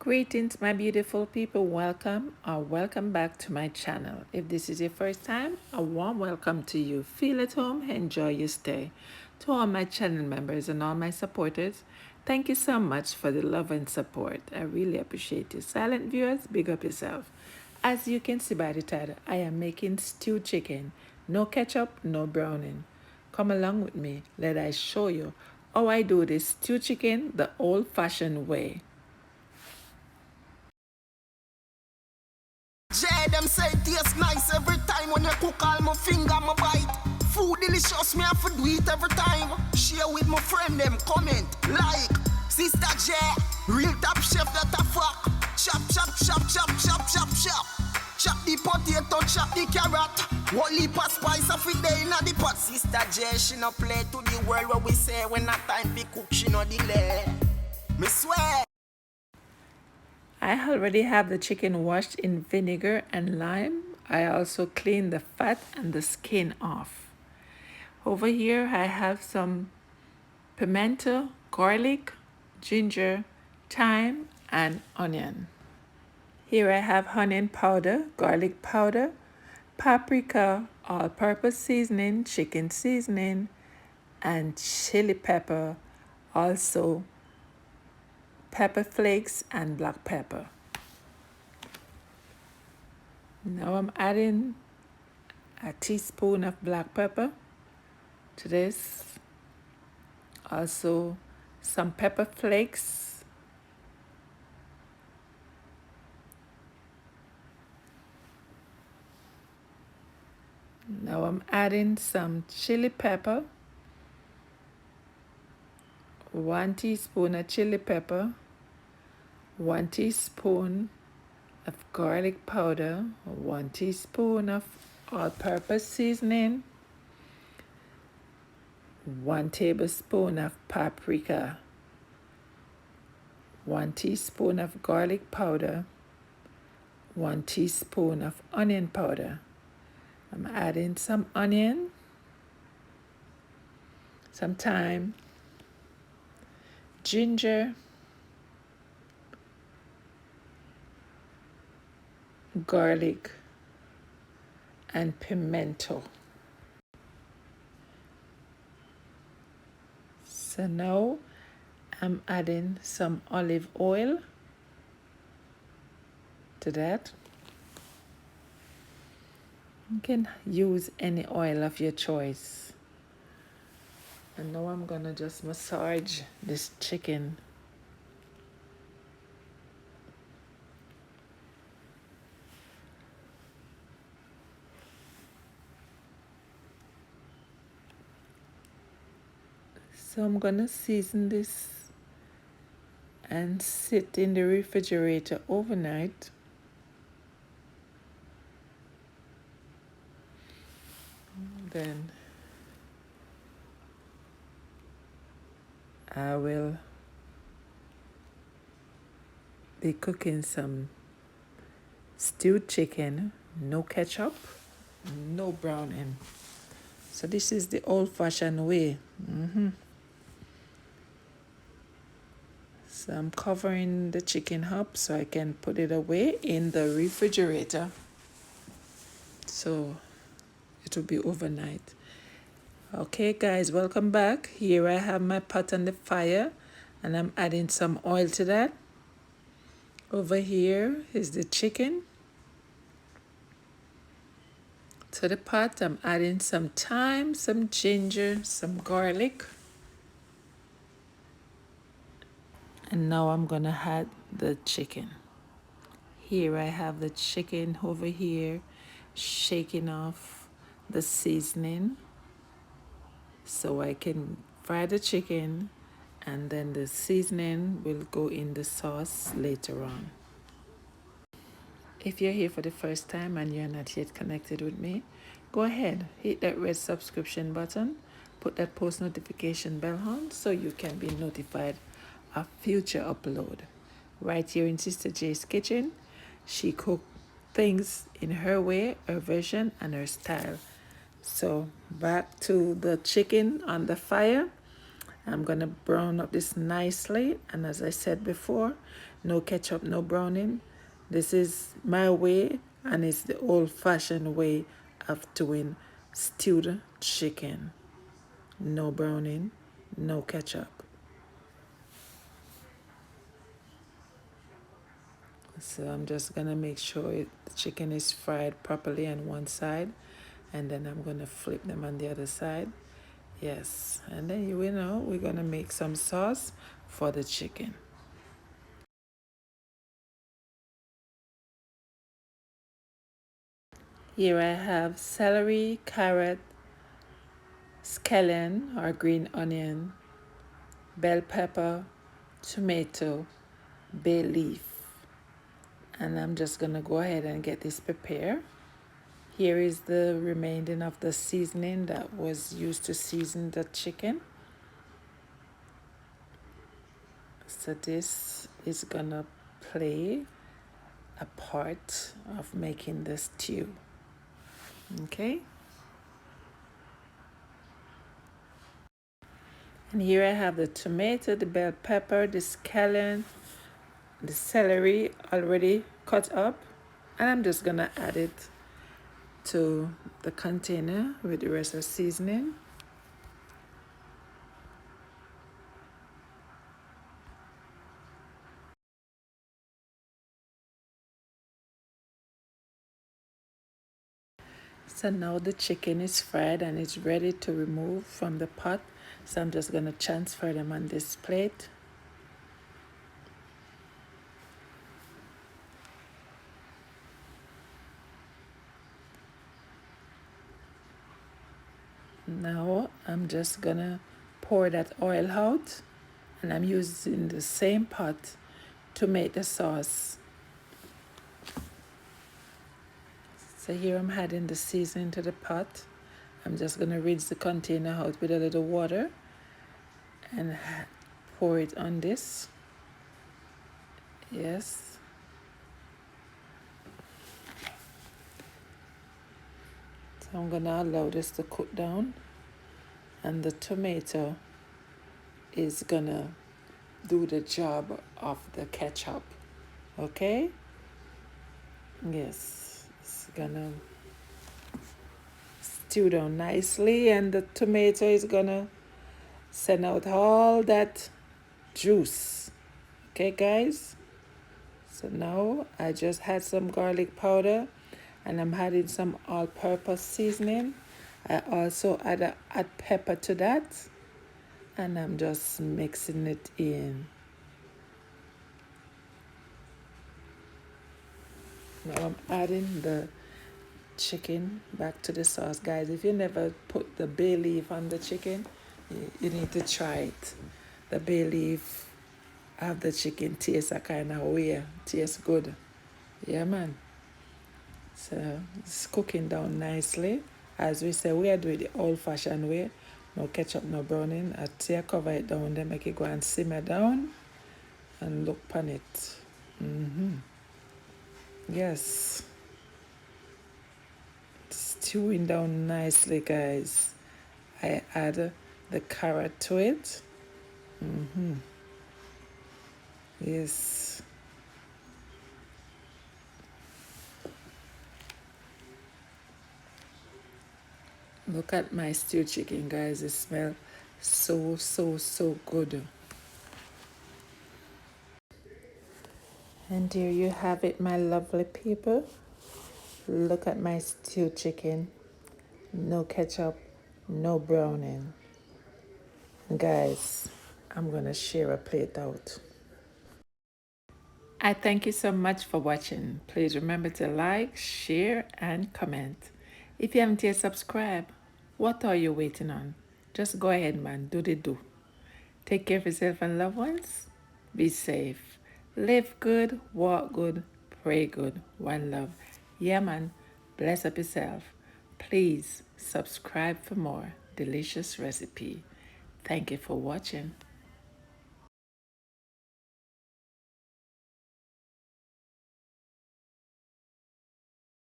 Greetings, my beautiful people. Welcome or welcome back to my channel. If this is your first time, a warm welcome to you. Feel at home, enjoy your stay. To all my channel members and all my supporters, thank you so much for the love and support. I really appreciate you. Silent viewers, big up yourself. As you can see by the title, I am making stewed chicken. No ketchup, no browning. Come along with me. Let I show you how I do this stewed chicken the old-fashioned way. Jay, them say it tastes nice every time when you cook all my finger, my bite. Food delicious, me have to do it every time. Share with my friend, them comment, like. Sister Jay, real top chef that a fuck. Chop, chop, chop, chop, chop, chop, chop. Chop the potato, chop the carrot. One leap of spice of it day in the pot. Sister Jay, she no play to the world where we say when a time we cook, she no delay. Me swear. I already have the chicken washed in vinegar and lime. I also cleaned the fat and the skin off. Over here I have some pimento, garlic, ginger, thyme, and onion. Here I have onion powder, garlic powder, paprika, all-purpose seasoning, chicken seasoning, and chili pepper, also pepper flakes and black pepper. Now I'm adding a teaspoon of black pepper to this. Also some pepper flakes. Now I'm adding some chili pepper. 1 teaspoon of chili pepper. 1 teaspoon of garlic powder. 1 teaspoon of all-purpose seasoning. 1 tablespoon of paprika. 1 teaspoon of garlic powder. 1 teaspoon of onion powder. I'm adding some onion, some thyme, ginger, garlic, and pimento. So now I'm adding some olive oil to that. You can use any oil of your choice. And now I'm gonna just massage this chicken. So I'm gonna season this and sit in the refrigerator overnight. Then I will be cooking some stewed chicken, no ketchup, no browning. So this is the old-fashioned way. So I'm covering the chicken up so I can put it away in the refrigerator. So it will be overnight. Okay guys, welcome back. Here I have my pot on the fire and I'm adding some oil to that. Over here is the chicken. To the pot I'm adding some thyme, some ginger, some garlic. And now I'm gonna add the chicken. Here I have the chicken over here, shaking off the seasoning so I can fry the chicken and then the seasoning will go in the sauce later on. If you're here for the first time and you're not yet connected with me, go ahead, hit that red subscription button, put that post notification bell on so you can be notified of future upload. Right here in Sister J's kitchen, she cooked things in her way, her version, and her style. So back to the chicken on the fire. I'm gonna brown up this nicely, and as I said before, no ketchup, no browning. This is my way, and it's the old-fashioned way of doing stewed chicken. No browning, no ketchup. So I'm just gonna make sure the chicken is fried properly on one side, and then I'm gonna flip them on the other side. Yes, and then you know we're gonna make some sauce for the chicken. Here I have celery, carrot, scallion or green onion, bell pepper, tomato, bay leaf. And I'm just gonna go ahead and get this prepared. Here is the remaining of the seasoning that was used to season the chicken. So this is gonna play a part of making the stew. Okay? And here I have the tomato, the bell pepper, the scallion, the celery already cut up, and I'm just gonna add it to the container with the rest of seasoning. So now the chicken is fried and it's ready to remove from the pot. So I'm just gonna transfer them on this plate. Now I'm just gonna pour that oil out, and I'm using the same pot to make the sauce. So here I'm adding the seasoning to the pot. I'm just gonna rinse the container out with a little water and pour it on this. Yes. So I'm gonna allow this to cook down, and the tomato is gonna do the job of the ketchup. Okay? Yes. It's gonna stew down nicely, and the tomato is gonna send out all that juice. Okay, guys? So now I just had some garlic powder, and I'm adding some all-purpose seasoning. I also add pepper to that, and I'm just mixing it in. Now I'm adding the chicken back to the sauce. Guys, if you never put the bay leaf on the chicken, you need to try it. The bay leaf have the chicken taste a kind of way. Tastes good. Yeah, man. So it's cooking down nicely. As we say, we are doing the old-fashioned way. No ketchup, no browning. I tear cover it down, then make it go and simmer down and look pan it. Yes. Stewing down nicely, guys. I add the carrot to it. Yes. Look at my stewed chicken, guys. It smells so good. And there you have it, my lovely people. Look at my stewed chicken. No ketchup, no browning. Guys, I'm gonna share a plate out. I thank you so much for watching. Please remember to like, share, and comment. If you haven't yet subscribed, what are you waiting on? Just go ahead, man. Do the do. Take care of yourself and loved ones. Be safe. Live good, walk good, pray good. One love. Yeah, man. Bless up yourself. Please subscribe for more delicious recipe. Thank you for watching.